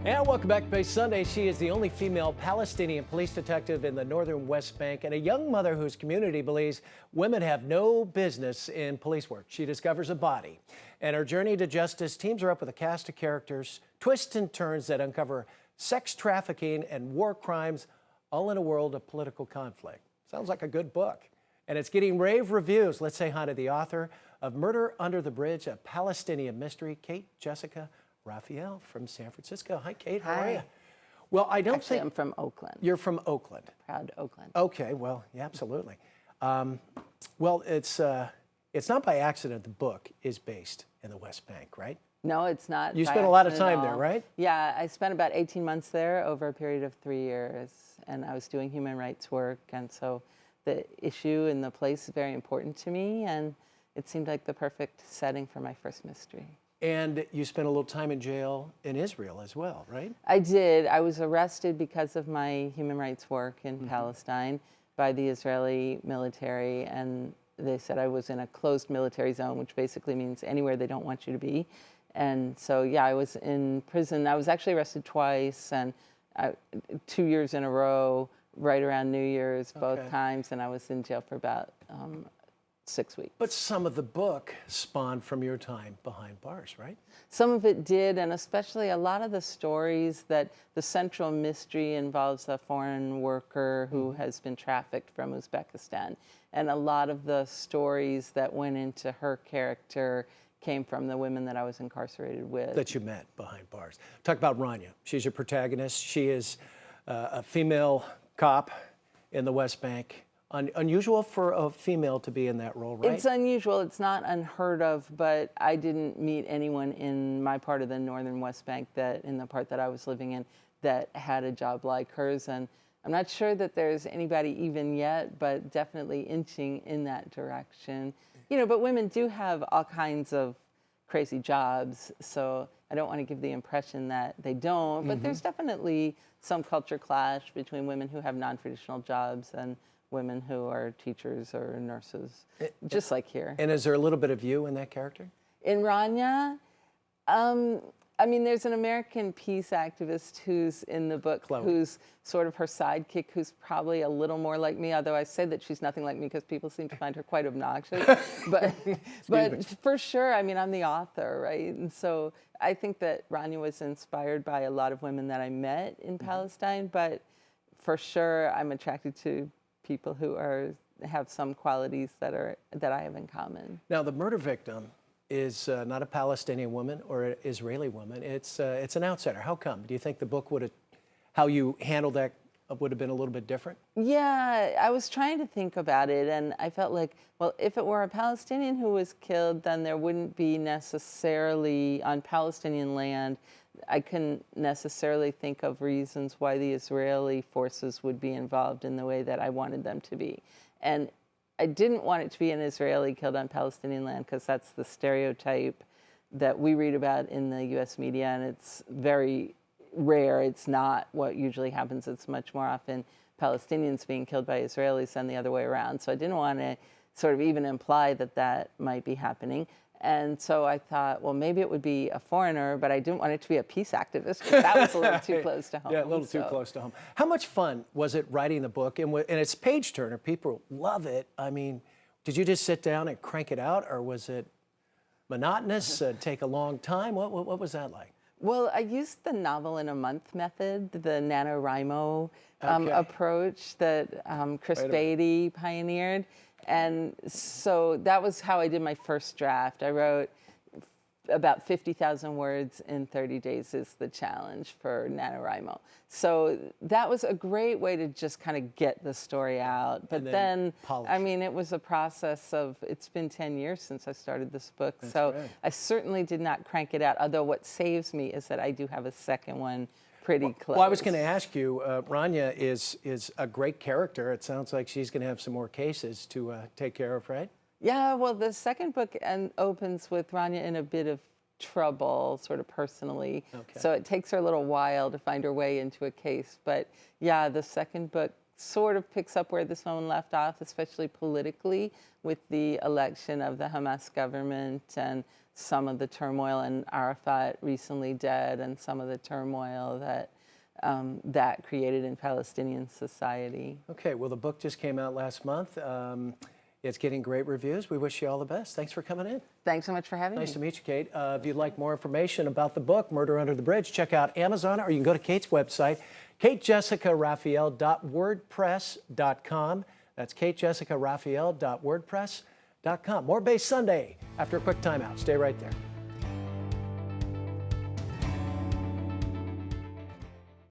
And welcome back to Base Sunday. She is the only female Palestinian police detective in the northern West Bank and a young mother whose community believes women have no business in police work. She discovers a body, and her journey to justice teams her up with a cast of characters, twists and turns that uncover sex trafficking and war crimes, all in a world of political conflict. Sounds like a good book. And it's getting rave reviews. Let's say hi to the author of Murder Under the Bridge, a Palestinian mystery, Kate Jessica Raphael from San Francisco. Hi, Kate. How are you? Well, I don't Actually, think I'm from Oakland. You're from Oakland. Proud Oakland. Okay. Well, yeah, absolutely. Well, it's not by accident the book is based in the West Bank, right? No, it's not. You by spent a lot of accident time at there, all. right? Yeah, I spent about 18 months there over a period of 3 years, and I was doing human rights work, and so the issue and the place is very important to me, and it seemed like the perfect setting for my first mystery. And you spent a little time in jail in Israel as well, right? I did. I was arrested because of my human rights work in Palestine by the Israeli military, and they said I was in a closed military zone, which basically means anywhere they don't want you to be. And so, yeah, I was in prison. I was actually arrested twice, and 2 years in a row, right around New Year's, both times, and I was in jail for about 6 weeks. But some of the book spawned from your time behind bars, right? Some of it did, and especially a lot of the stories that the central mystery involves a foreign worker who has been trafficked from Uzbekistan. And a lot of the stories that went into her character came from the women that I was incarcerated with. That you met behind bars. Talk about Rania. She's your protagonist. She is a female cop in the West Bank. Unusual for a female to be in that role, right? It's unusual. It's not unheard of, but I didn't meet anyone in my part of the northern West Bank, that in the part that I was living in, that had a job like hers. And I'm not sure that there's anybody even yet, but definitely inching in that direction. You know, but women do have all kinds of crazy jobs, so I don't want to give the impression that they don't, but there's definitely some culture clash between women who have non-traditional jobs and women who are teachers or nurses, just like here. And is there a little bit of you in that character? In Rania, I mean, there's an American peace activist who's in the book, Chloe. who's sort of her sidekick, who's probably a little more like me, although I say that she's nothing like me because people seem to find her quite obnoxious. but for sure, I mean, I'm the author, right? And so I think that Rania was inspired by a lot of women that I met in Palestine, but for sure, I'm attracted to people who have some qualities that I have in common. Now, the murder victim is not a Palestinian woman or an Israeli woman. It's an outsider. How come? Do you think the book how you handled that would have been a little bit different? Yeah, I was trying to think about it, and I felt like, well, if it were a Palestinian who was killed, then there wouldn't be necessarily on Palestinian land. I couldn't necessarily think of reasons why the Israeli forces would be involved in the way that I wanted them to be. And I didn't want it to be an Israeli killed on Palestinian land because that's the stereotype that we read about in the U.S. media, and it's very rare. It's not what usually happens. It's much more often Palestinians being killed by Israelis than the other way around. So I didn't want to sort of even imply that that might be happening. And so I thought, well, maybe it would be a foreigner, but I didn't want it to be a peace activist because that was a little too close to home. Yeah, a little too close to home. How much fun was it writing the book? And it's page turner. People love it. I mean, did you just sit down and crank it out, or was it monotonous, take a long time? What was that like? Well, I used the novel in a month method, the NaNoWriMo approach that Chris Beatty pioneered. And so that was how I did my first draft. I wrote about 50,000 words in 30 days is the challenge for NaNoWriMo. So that was a great way to just kind of get the story out. But then I mean, it was a process of, it's been 10 years since I started this book. That's so right. I certainly did not crank it out, although what saves me is that I do have a second one pretty close. Well, I was going to ask you, Rania is a great character. It sounds like she's going to have some more cases to take care of, right? Yeah, well, the second book opens with Rania in a bit of trouble, sort of personally. So it takes her a little while to find her way into a case. But yeah, the second book sort of picks up where this one left off, especially politically, with the election of the Hamas government and some of the turmoil, and Arafat recently dead, and some of the turmoil that that created in Palestinian society. Okay, well, the book just came out last month. It's getting great reviews. We wish you all the best. Thanks for coming in. Thanks so much for having me. Nice to meet you, Kate. If you'd like more information about the book, Murder Under the Bridge, check out Amazon, or you can go to Kate's website, katejessicaraphael.wordpress.com. That's katejessicaraphael.wordpress.com. More Base Sunday after a quick timeout. Stay right there.